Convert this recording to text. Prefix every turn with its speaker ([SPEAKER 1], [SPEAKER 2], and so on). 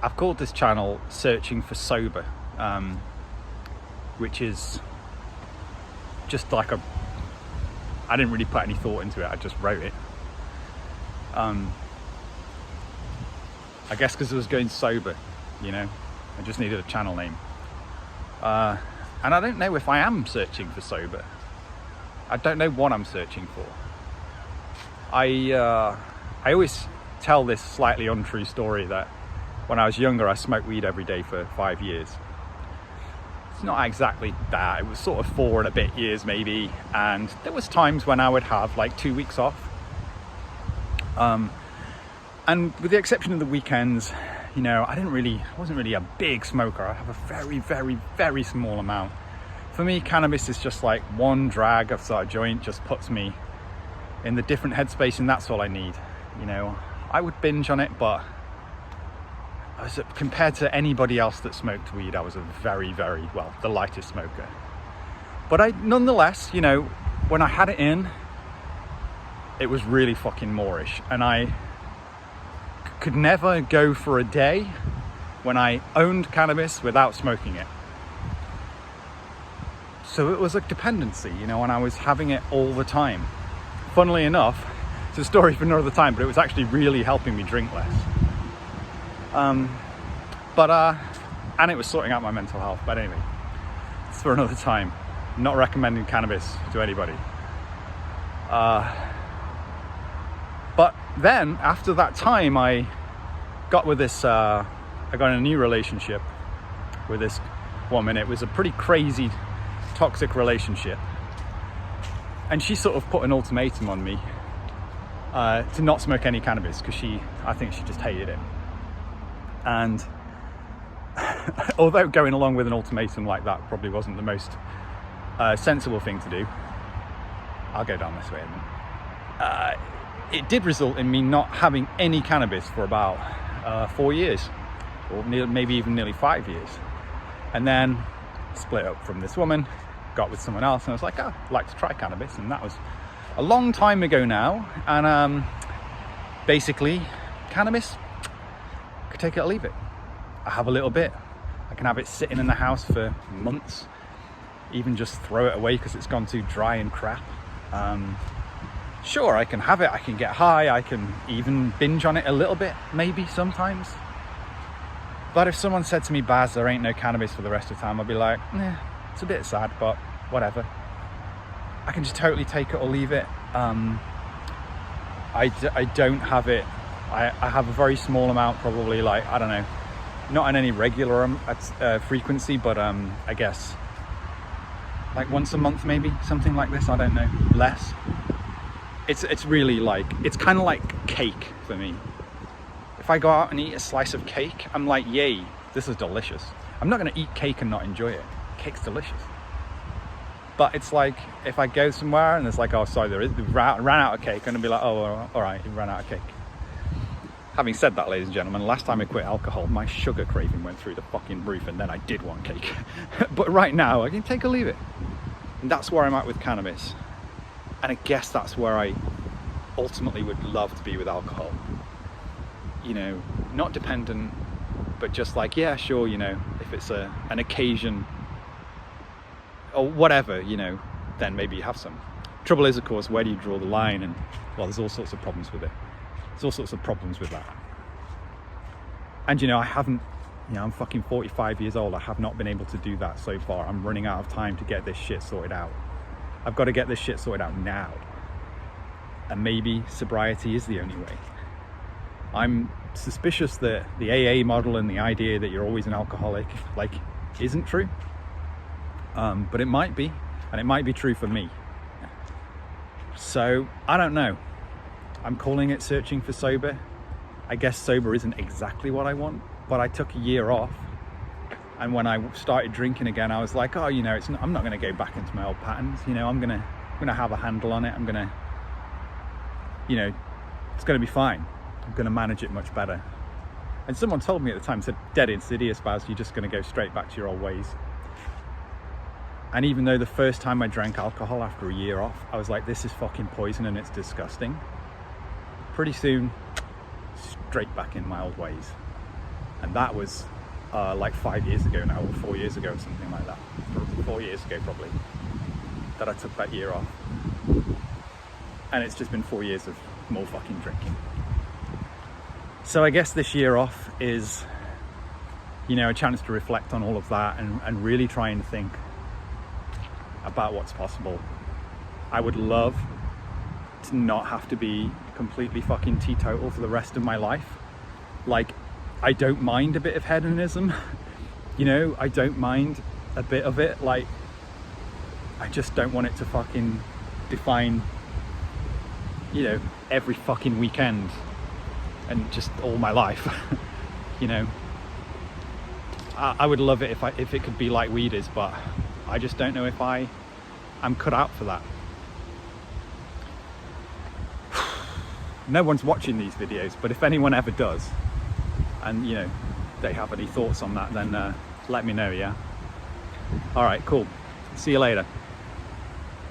[SPEAKER 1] I've called this channel Searching for Sober, which is just like I didn't really put any thought into it, I just wrote it. I guess because I was going sober, you know, I just needed a channel name. And I don't know if I am searching for sober. I don't know what I'm searching for. I always tell this slightly untrue story that when I was younger, I smoked weed every day for 5 years. It's not exactly that. It was sort of 4 and a bit years maybe. And there was times when I would have like 2 weeks off. And with the exception of the weekends, you know, I wasn't really a big smoker. I have a very, very, very small amount. For me, cannabis is just like one drag of a joint just puts me in the different headspace, and that's all I need. You know, I would binge on it, but compared to anybody else that smoked weed, I was a very, very, well, the lightest smoker. But nonetheless, you know, when I had it in, it was really fucking moreish, and I could never go for a day when I owned cannabis without smoking it. So it was a dependency, you know, and I was having it all the time. Funnily enough, it's a story for another time, but it was actually really helping me drink less. And it was sorting out my mental health. But anyway, it's for another time. I'm not recommending cannabis to anybody. But then after that time, I got with this, I got in a new relationship with this woman. It was a pretty crazy, toxic relationship. And she sort of put an ultimatum on me to not smoke any cannabis because I think she just hated it. And although going along with an ultimatum like that probably wasn't the most sensible thing to do, I'll go down this way. It did result in me not having any cannabis for about 4 years, or maybe even nearly 5 years. And then split up from this woman, got with someone else, and I was like, oh, I'd like to try cannabis. And that was a long time ago now. And basically, cannabis, I could take it or leave it. I have a little bit. I can have it sitting in the house for months, even just throw it away because it's gone too dry and crap. Sure, I can have it, I can get high, I can even binge on it a little bit, maybe sometimes. But if someone said to me, Baz, there ain't no cannabis for the rest of the time, I'd be like, it's a bit sad, but whatever. I can just totally take it or leave it. I don't have it. I have a very small amount, probably, like, I don't know, not in any regular frequency, but I guess like once a month, maybe, something like this, I don't know, less. It's really like, it's kind of like cake for me. If I go out and eat a slice of cake, I'm like, yay, this is delicious. I'm not going to eat cake and not enjoy it. Cake's delicious. But it's like, if I go somewhere and it's like, oh, sorry, we ran out of cake, I'm going to be like, oh, all right, you ran out of cake. Having said that, ladies and gentlemen, last time I quit alcohol, my sugar craving went through the fucking roof, and then I did want cake. But right now, I can take or leave it. And that's where I'm at with cannabis. And I guess that's where I ultimately would love to be with alcohol. You know, not dependent, but just like, yeah, sure, you know, if it's an occasion or whatever, you know, then maybe you have some. Trouble is, of course, where do you draw the line? And, well, there's all sorts of problems with it. There's all sorts of problems with that. And, you know, I'm fucking 45 years old. I have not been able to do that so far. I'm running out of time to get this shit sorted out. I've got to get this shit sorted out now. And maybe sobriety is the only way. I'm suspicious that the AA model and the idea that you're always an alcoholic, like, isn't true. But it might be, and it might be true for me. So, I don't know. I'm calling it Searching for Sober. I guess sober isn't exactly what I want, but I took a year off. And when I started drinking again, I was like, oh, you know, I'm not going to go back into my old patterns. You know, I'm going to have a handle on it. I'm going to, you know, it's going to be fine. I'm going to manage it much better. And someone told me at the time, said, dead insidious, Baz, you're just going to go straight back to your old ways. And even though the first time I drank alcohol after a year off, I was like, this is fucking poison and it's disgusting. Pretty soon, straight back in my old ways. and that was like 5 years ago now, or 4 years ago, or something like that. 4 years ago probably, that I took that year off. And it's just been 4 years of more fucking drinking. So I guess this year off is, you know, a chance to reflect on all of that and really try and think about what's possible. I would love to not have to be completely fucking teetotal for the rest of my life. Like, I don't mind a bit of hedonism, you know, I don't mind a bit of it. Like, I just don't want it to fucking define, you know, every fucking weekend and just all my life. You know, I would love it if it could be like weed is, but I just don't know if I'm cut out for that. No one's watching these videos, but if anyone ever does, and you know, they have any thoughts on that, then let me know, yeah? All right, cool. See you later.